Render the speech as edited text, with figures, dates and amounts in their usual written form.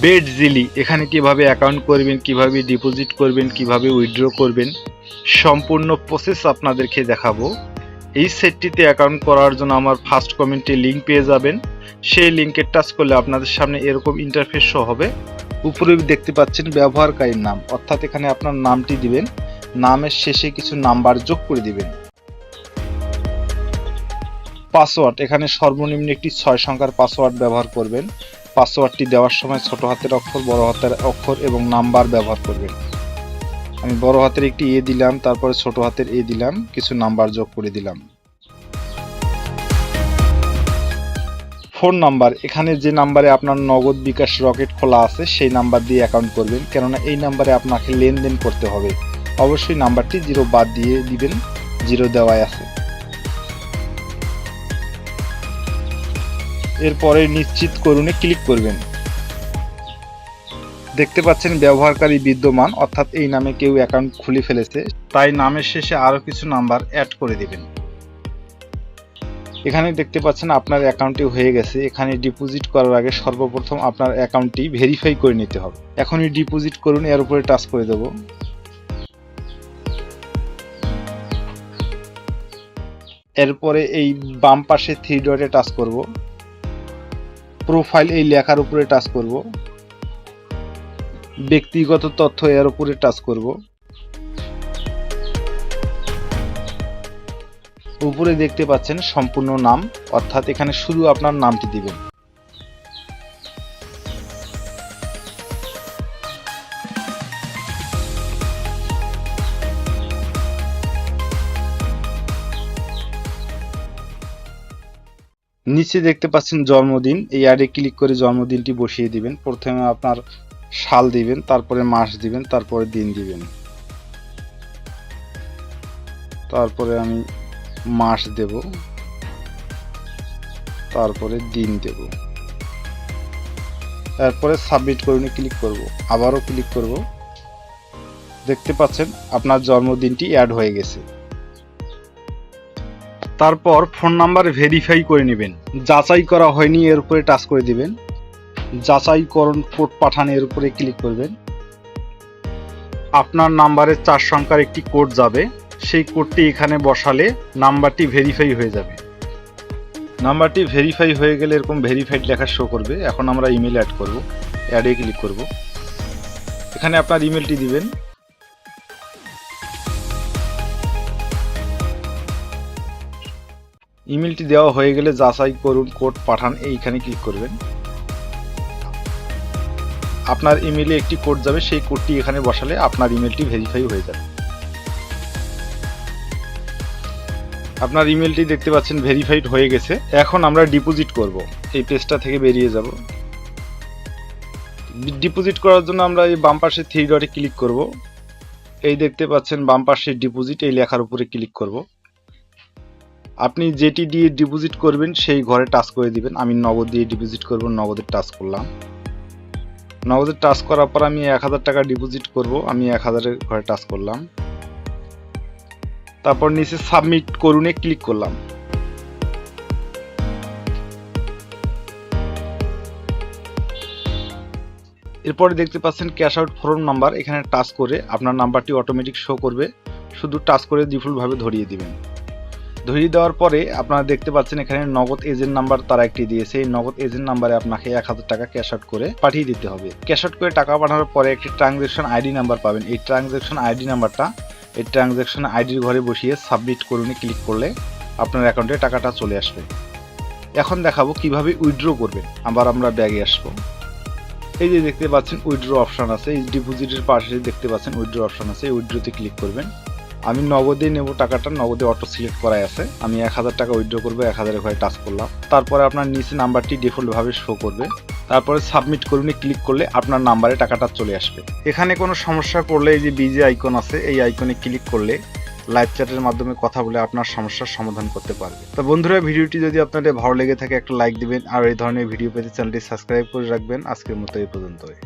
বেডজিলি এখানে কিভাবে অ্যাকাউন্ট করবেন, কিভাবে ডিপোজিট করবেন, কিভাবে উইথড্র করবেন সম্পূর্ণ প্রসেস আপনাদেরকে দেখাবো। এই সেটটিতে অ্যাকাউন্ট করার জন্য আমার ফার্স্ট কমেন্টে লিঙ্ক পেয়ে যাবেন। সেই লিঙ্কে টাচ করলে আপনাদের সামনে এরকম ইন্টারফেস শো হবে। উপরে দেখতে পাচ্ছেন ব্যবহারকারীর নাম, অর্থাৎ এখানে আপনার নামটি দিবেন, নামের শেষে কিছু নাম্বার যোগ করে দিবেন। পাসওয়ার্ড এখানে সর্বনিম্ন একটি 6 সংখ্যার পাসওয়ার্ড ব্যবহার করবেন। পাসওয়ার্ডটি দেওয়ার সময় ছোট হাতের অক্ষর, বড় হাতের অক্ষর এবং নাম্বার ব্যবহার করবেন। আমি বড় হাতের একটি এ দিলাম, তারপরে ছোট হাতের এ দিলাম, কিছু নাম্বার যোগ করে দিলাম। ফোন নাম্বার এখানে যে নাম্বারে আপনার নগদ, বিকাশ, রকেট খোলা আছে সেই নাম্বার দিয়ে অ্যাকাউন্ট করবেন, কেননা এই নাম্বারে আপনাকে লেনদেন করতে হবে। অবশ্যই নাম্বারটি 0 বাদ দিয়ে দিবেন, 0 দেওয়াই আছে। এরপরে নিশ্চিত করুনে ক্লিক করবেন। দেখতে পাচ্ছেন ব্যবহারকারী বিদ্যমান, অর্থাৎ এই নামে কেউ অ্যাকাউন্ট খুলে ফেলেছে, তাই নামের শেষে আরও কিছু নাম্বার অ্যাড করে দিবেন। এখানে দেখতে পাচ্ছেন আপনার অ্যাকাউন্টটি হয়ে গেছে। এখানে ডিপোজিট করার আগে সর্বপ্রথম আপনার অ্যাকাউন্টটি ভেরিফাই করে নিতে হবে। এখনই ডিপোজিট করুন, এর উপরে টাচ করে দেব। এরপরে এই বাম পাশে 3 ডটে টাচ করব। প্রোফাইল এই লেখার উপরে টাচ করব। ব্যক্তিগত তথ্য এর উপরে টাচ করব। উপরে দেখতে পাচ্ছেন সম্পূর্ণ নাম, অর্থাৎ এখানে শুধু আপনার নামটি দিবেন। নিচে দেখতে পাচ্ছেন জন্মদিন, এই অ্যাডে ক্লিক করে জন্মদিনটি বসিয়ে দিবেন। প্রথমে আপনার সাল দিবেন, তারপরে মাস দিবেন, তারপরে দিন দিবেন। তারপরে আমি মাস দেব, তারপরে দিন দেব। তারপরে সাবমিট করুনে ক্লিক করব, আবারও ক্লিক করব। দেখতে পাচ্ছেন আপনার জন্মদিনটি অ্যাড হয়ে গেছে। তারপর ফোন নাম্বার ভেরিফাই করে নেবেন। যাচাই করা হয়নি এর উপরে টাচ করে দিবেন। যাচাইকরণ কোড পাঠান এর উপরে ক্লিক করবেন। আপনার নাম্বারে 4 সংখ্যার একটি কোড যাবে, সেই কোডটি এখানে বসালে নাম্বারটি ভেরিফাই হয়ে যাবে। নাম্বারটি ভেরিফাই হয়ে গেলে এরকম ভেরিফাইড লেখা শো করবে। এখন আমরা ইমেল অ্যাড করব, অ্যাডে ক্লিক করব। এখানে আপনার ইমেলটি দিবেন। ইমেলটি দেওয়া হয়ে গেলে যাচাই করুন কোড পাঠান এইখানে ক্লিক করবেন। আপনার ইমেলে একটি কোড যাবে, সেই কোডটি এখানে বসালে আপনার ইমেলটি ভেরিফাই হয়ে যাবে। আপনার ইমেলটি দেখতে পাচ্ছেন ভেরিফাইড হয়ে গেছে। এখন আমরা ডিপোজিট করব। এই পেজটা থেকে বেরিয়ে যাব। ডিপোজিট করার জন্য আমরা এই বাম পাশে 3 ডটে ক্লিক করব। এই দেখতে পাচ্ছেন বাম পাশে ডিপোজিট এই লেখার উপরে ক্লিক করব। আপনি যেটি দিয়ে ডিপোজিট করবেন সেই ঘরে টাচ করে দিবেন। আমি নগদ দিয়ে ডিপোজিট করব, নগদে টাচ করলাম। নগদে টাচ করার পর আমি 1000 টাকা ডিপোজিট করব, আমি 1000 এর ঘরে টাচ করলাম। তারপর নিচে সাবমিট করুনে ক্লিক করলাম। এরপরে দেখতে পাচ্ছেন ক্যাশ আউট ফর্ম নাম্বার, এখানে টাচ করে আপনার নাম্বারটি অটোমেটিক শো করবে। শুধু টাচ করে ডিফল্টভাবে ধরিয়ে দিবেন। ধরিয়ে দেওয়ার পরে আপনারা দেখতে পাচ্ছেন এখানে নগদ এজেন্ট নাম্বার তারা একটি দিয়েছে। এই নগদ এজেন্ট নাম্বারে আপনাকে 1000 টাকা ক্যাশ আউট করে পাঠিয়ে দিতে হবে। ক্যাশ আউট করে টাকা পাঠানোর পরে একটি ট্রানজ্যাকশন আইডি নাম্বার পাবেন। এই ট্রানজ্যাকশন আইডি নাম্বারটা এই ট্রানজ্যাকশন আইডির ঘরে বসিয়ে সাবমিট করুনে ক্লিক করলে আপনার অ্যাকাউন্টে টাকাটা চলে আসবে। এখন দেখাবো কিভাবে উইথড্র করবেন। আবার আমরা ব্যাগে আসবো। এই যে দেখতে পাচ্ছেন উইথড্র অপশন আছে, এই ডিপোজিটের পাশে দেখতে পাচ্ছেন উইথড্র অপশন আছে, এই উইথড্রতে ক্লিক করবেন। আমি নগদে নেব টাকাটা, নগদে অটো সিলেক্ট করাই আছে। আমি 1000 টাকা উইথড্র করবো, 1000 এর ঘরে টাচ করলাম। তারপরে আপনার নিচে নাম্বারটি ডিফল্টভাবে শো করবে। তারপরে সাবমিট করুন ক্লিক করলে আপনার নাম্বারে টাকাটা চলে আসবে। এখানে কোনো সমস্যা পড়লে এই যে বিজি আইকন আছে, এই আইকনে ক্লিক করলে লাইভ চ্যাটের মাধ্যমে কথা বলে আপনার সমস্যার সমাধান করতে পারবে। তো বন্ধুরা, ভিডিওটি যদি আপনাদের ভালো লেগে থাকে একটা লাইক দিবেন, আর এই ধরনের ভিডিও পেতে চ্যানেলটি সাবস্ক্রাইব করে রাখবেন। আজকের মতো এই পর্যন্তই।